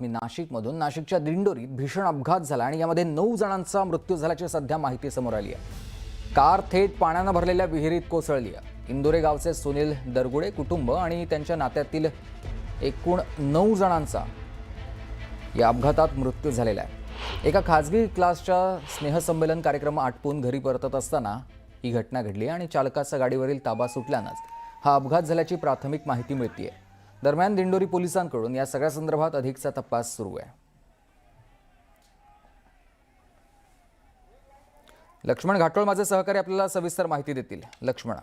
बातमी नाशिकमधून। नाशिकच्या दिंडोरीत भीषण अपघात झाला आणि यामध्ये 9 जणांचा मृत्यू झाल्याची सध्या माहिती समोर आली आहे। कार थेट पाण्याने भरलेल्या विहिरीत कोसळली आहे। इंदोरे गावचे सुनील दरगुडे कुटुंब आणि त्यांच्या नात्यातील एकूण 9 जणांचा या अपघातात मृत्यू झालेला आहे। एका खासगी क्लासच्या स्नेहसंमेलन कार्यक्रम आटपून घरी परतत असताना ही घटना घडली आणि चालकाचा गाडीवरील ताबा सुटल्यानंच हा अपघात झाल्याची प्राथमिक माहिती मिळते। दरम्यान दिंडोरी पोलिसांकडून या सगळ्या संदर्भात अधिकचा तपास सुरू आहे। लक्ष्मण घाटोळ माझे सहकारी आपल्याला सविस्तर माहिती देतील। लक्ष्मण,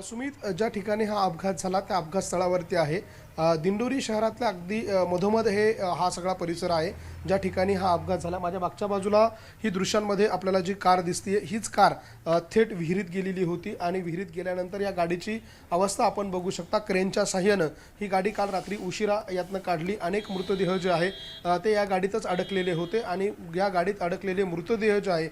सुमित, ज्या ठिकाणी हा अपघात झाला त्या अपघात स्थळावरती आहे। दिंडोरी शहरातल्या अगदी मधोमध हा सगळा परिसर आहे ज्या ठिकाणी हा अपघात झाला। माझ्या मागच्या बाजूला ही दृश्यांमध्ये आपल्याला जी कार दिसते हीच कार थेट विहिरीत गेलेली होती आणि विहिरीत गेल्यानंतर या गाडीची अवस्था आपण बघू शकता। क्रेनच्या साहाय्यानं ही गाडी काल रात्री उशिरा यातनं काढली। अनेक मृतदेह जे आहे ते या गाडीतच अडकलेले होते आणि या गाडीत अडकलेले मृतदेह जे आहे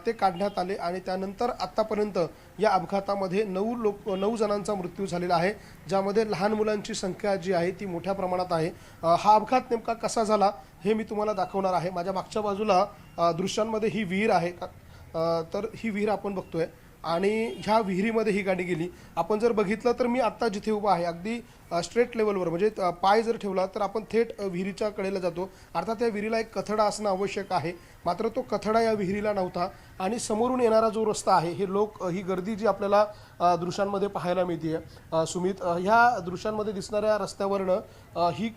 ते काढण्यात आले आणि त्यानंतर आतापर्यंत या अपघातामध्ये 9 जणांचा मृत्यू झालेला आहे, ज्यामध्ये लहान मुलांची संख्या जी आहे ती मोठ्या प्रमाणात आहे। हा अपघात नेमका कसा झाला हे मी तुम्हाला दाखवणार आहे। माझ्या मागच्या बाजूला दृश्यांमध्ये ही विहीर आहे, तर ही विहीर आपण बघतोय आणि ह्या विहिरीमध्ये ही गाडी गेली। आपण जर बघितलं तर मी आत्ता जिथे उभा आहे अगदी स्ट्रेट लेवलवर, म्हणजे पाय जर ठेवला तर आपण थेट विहिरीच्या कडेला जातो। अर्थात या विहिरीला एक कथडा असणं आवश्यक आहे, मात्र तो कथडा या विहिरीला नव्हता आणि समोरून येणारा जो रस्ता आहे हे लोक ही गर्दी जी आपल्याला दृश्यांमध्ये पाहायला मिळते सुमित, ह्या दृश्यांमध्ये दिसणाऱ्या रस्त्यावरनं ही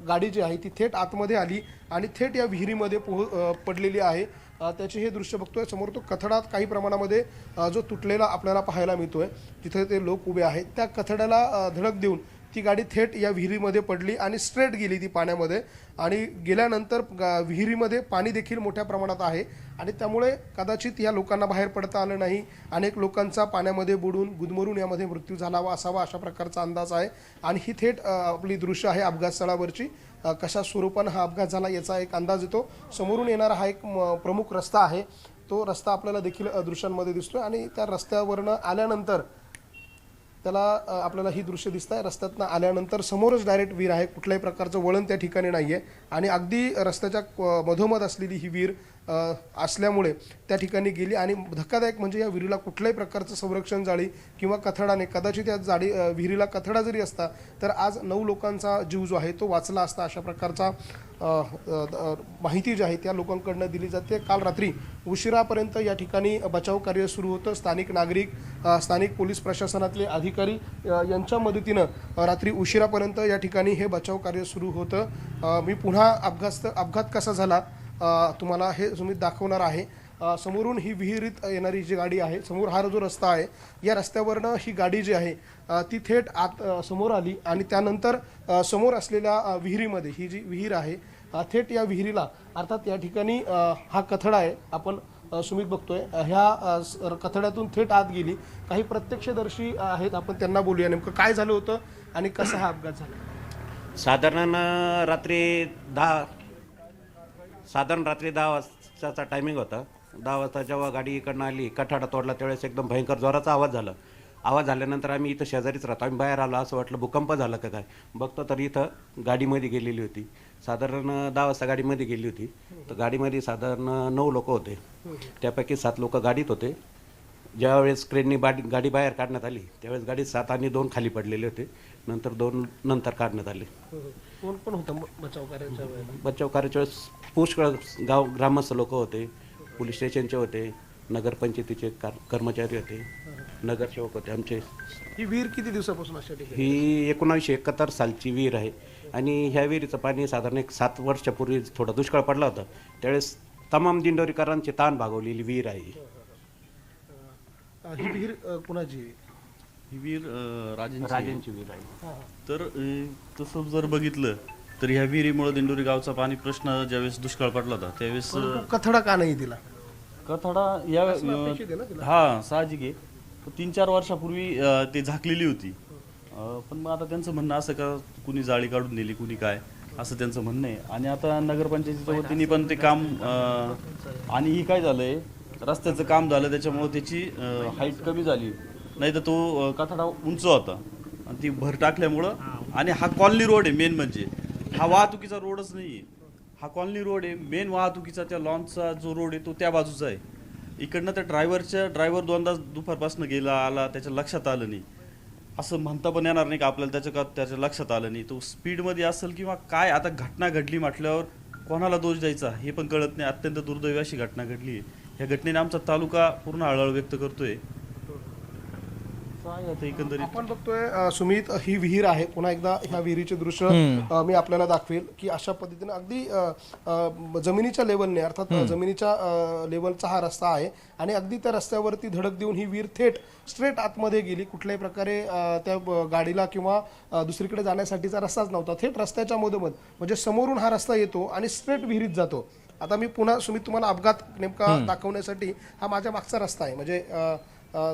गाडी जी आहे ती थेट आतमध्ये आली आणि थेट या विहिरीमध्ये पडलेली आहे। त्याचे हे दृश्य बघतोय समोर, तो कथडा काही प्रमाणामध्ये जो तुटलेला आपल्याला पाहायला मिळतोय। तिथे ते लोक उभे आहेत, त्या कथड्याला धडक देऊन ती गाडी थेट या विहिरीमध्ये पडली आणि स्ट्रेट गेली ती पाण्यामध्ये आणि गेल्यानंतर विहिरीमध्ये पाणी देखील मोठ्या प्रमाणात आहे आणि त्यामुळे कदाचित या लोकांना बाहेर पडता आलं नाही। अनेक लोकांचा पाण्यामध्ये बुडून गुदमरून यामध्ये मृत्यू झाला असावा अशा प्रकारचा अंदाज आहे आणि ही थेट आपली दृश्य आहे अपघात स्थळावरची। कशा स्वरूपानं हा अपघात झाला याचा एक अंदाज येतो। समोरून येणारा हा एक प्रमुख रस्ता आहे, तो रस्ता आपल्याला देखील दृश्यांमध्ये दिसतोय आणि त्या रस्त्यावरनं आल्यानंतर त्याला आपल्याला ही दृश्य दिसत आहे। रस्त्यातनं आल्यानंतर समोरच डायरेक्ट विहीर आहे, कुठल्याही प्रकारचं वळण त्या ठिकाणी नाही आहे आणि अगदी रस्त्याच्या मधोमध असलेली ही विहीर असल्यामुळे त्या ठिकाणी गेली आणि धक्कादायक म्हणजे या विहिरीला कुठल्याही प्रकारचं संरक्षण जाळी किंवा कथडाने, कदाचित या विहिरीला कथडा जरी असता तर आज 9 लोकांचा जीव जो आहे तो वाचला असता अशा प्रकारचा माहिती जी आहे त्या लोकांकडनं दिली जाते। काल रात्री उशिरापर्यंत या ठिकाणी बचाव कार्य सुरू होतं। स्थानिक नागरिक, स्थानिक पोलीस प्रशासनातले अधिकारी यांच्या मदतीनं रात्री उशिरापर्यंत या ठिकाणी हे बचाव कार्य सुरू होतं। मी पुन्हा अपघात कसा झाला तुम्हाला हे तुम्ही दाखवणार आहे। समोरून ही विहिरीत येणारी जी गाडी आहे, समोर हा जो रस्ता आहे या रस्त्यावरनं ही गाडी जी आहे ती थेट आत समोर आली आणि त्यानंतर समोर असलेल्या विहिरीमध्ये, ही जी विहीर आहे थेट या विहिरीला, अर्थात या ठिकाणी हा कथडा आहे आपण सुमित बघतोय, ह्या कथड्यातून थेट आत गेली। काही प्रत्यक्षदर्शी आहेत, आपण त्यांना बोलूया नेमकं काय झालं होतं आणि कसा हा अपघात झाला। साधारण रात्री 10 वाजताचा टायमिंग होता। 10 वाजता जेव्हा गाडी इकडनं आली, कठाडा तोडला, त्यावेळेस एकदम भयंकर जोराचा आवाज झाला। आवाज झाल्यानंतर आम्ही इथं शेजारीच राहतो, आम्ही बाहेर आलो, असं वाटलं भूकंप झाला का काय। बघतो तर इथं गाडीमध्ये गेलेली होती, साधारण 10 वाजता गाडीमध्ये गेली होती। तर गाडीमध्ये साधारण 9 लोक होते, त्यापैकी 7 लोक गाडीत होते। ज्यावेळेस क्रेननी गाडी बाहेर काढण्यात आली त्यावेळेस गाडीत 7 आणि 2 खाली पडलेले होते, नंतर 2 नंतर काढण्यात आले। कोण कोण होतं बचाव कार्याच्या वेळेला? बचाव कार्याच्या वेळेस पुष्कळ ग्रामस्थ लोक होते, पोलीस स्टेशनचे होते, नगरपंचायतीचे कर्मचारी होते, नगरसेवक होते आमचे। ही विहीर किती दिवसापासून अशा ठिकाणी? ही 1971 सालची विहीर आहे आणि ह्या विहिरीचं पाणी साधारण 7 वर्षापूर्वी थोडा दुष्काळ पडला होता, त्यावेळेस तमाम दिंडोरीकरांचे ताण भागवलेली विहीर आहे। ही विहीर कुणाची? ही विहीर राजांची विहीर आहे। तर तसं जर बघितलं तर ह्या विहिरीमुळे दिंडोरी गावचा पाणी प्रश्न ज्यावेळेस दुष्काळ पडला होता त्यावेळेस कथडा का नाही दिला? कथडा या हा साहजिक आहे, 3-4 वर्षापूर्वी ते झाकलेली होती, पण मग आता त्यांचं म्हणणं असं का कुणी जाळी काढून दिली कुणी काय असं त्यांचं म्हणणं आहे। आणि आता नगरपंचायतीच्या वतीने पण ते काम आणि ही काय झालंय, रस्त्याचं काम झालं त्याच्यामुळे त्याची हाईट कमी झाली, नाही तर तो कथडा उंच होता आणि ती भर टाकल्यामुळं आणि हा कॉलनी रोड आहे मेन, म्हणजे हा वाहतुकीचा रोडच नाही आहे. हा कॉलनी रोड आहे, मेन वाहतुकीचा त्या लॉन्चचा जो रोड आहे तो त्या बाजूचा आहे. इकडनं त्या ड्रायव्हर दोनदा दुपारपासून गेला आला, त्याच्या लक्षात आलं नाही. असं म्हणता पण येणार नाही का आपल्याला त्याच्या लक्षात आलं नाही. तो स्पीडमध्ये असेल किंवा काय, आता घटना घडली म्हटल्यावर कोणाला दोष द्यायचा हे पण कळत नाही. अत्यंत दुर्दैवी अशी घटना घडली आहे. ह्या घटनेने आमचा तालुका पूर्ण हळहळ व्यक्त करतोय. काय आता एकंदरीत आपण बघतोय सुमित, ही विहीर आहे. पुन्हा एकदा ह्या विहिरीचे दृश्य मी आपल्याला दाखवेल की अशा पद्धतीने अगदी जमिनीच्या लेवलने, अर्थात जमिनीच्या लेवलचा हा रस्ता आहे आणि अगदी त्या रस्त्यावरती धडक देऊन ही विहीर स्ट्रेट आतमध्ये गेली. कुठल्याही प्रकारे त्या गाडीला किंवा दुसरीकडे जाण्यासाठीचा रस्ताच नव्हता. थेट रस्त्याच्या मधोमध, म्हणजे समोरून हा रस्ता येतो आणि स्ट्रेट विहिरीत जातो. आता मी पुन्हा सुमित तुम्हाला अपघात नेमका दाखवण्यासाठी हा माझ्या मागचा रस्ता आहे, म्हणजे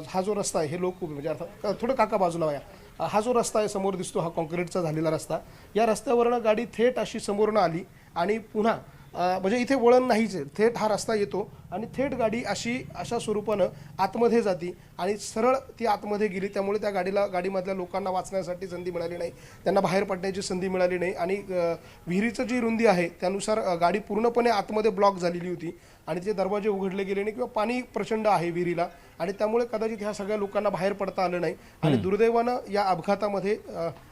हा जो रस्ता आहे हे लोक उभे, म्हणजे अर्थात थोडं काका बाजूला व्हा. हा जो रस्ता आहे समोर दिसतो, हा कॉन्क्रीटचा झालेला रस्ता. या रस्त्यावरनं गाडी थेट अशी समोरनं आली आणि पुन्हा म्हणजे इथे वळण नाहीच आहे, थेट हा रस्ता येतो आणि थेट गाडी अशा स्वरूपानं आतमध्ये जाती आणि सरळ ती आतमध्ये गेली. त्यामुळे त्या गाडीमधल्या लोकांना वाचण्यासाठी संधी मिळाली नाही, त्यांना बाहेर पडण्याची संधी मिळाली नाही. आणि विहिरीचं जी रुंदी आहे त्यानुसार गाडी पूर्णपणे आतमध्ये ब्लॉक झालेली होती आणि ते दरवाजे उघडले गेले नाही किंवा पाणी प्रचंड आहे विहिरीला आणि त्यामुळे कदाचित ह्या सगळ्या लोकांना बाहेर पडता आलं नाही. आणि दुर्दैवानं या अपघातामध्ये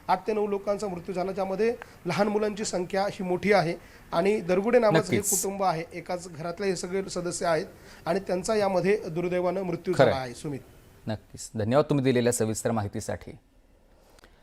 8 ते 9 लोकांचा मृत्यू झाला, ज्यामध्ये लहान मुलांची संख्या ही मोठी आहे. आणि दरगुडे नावाचं हे कुटुंब आहे, एकाच घरातले हे सगळे सदस्य आहेत आणि त्यांचा यामध्ये दुर्दैवानं मृत्यू झाला आहे. सुमित, नक्कीच धन्यवाद तुम्ही दिलेल्या सविस्तर माहितीसाठी.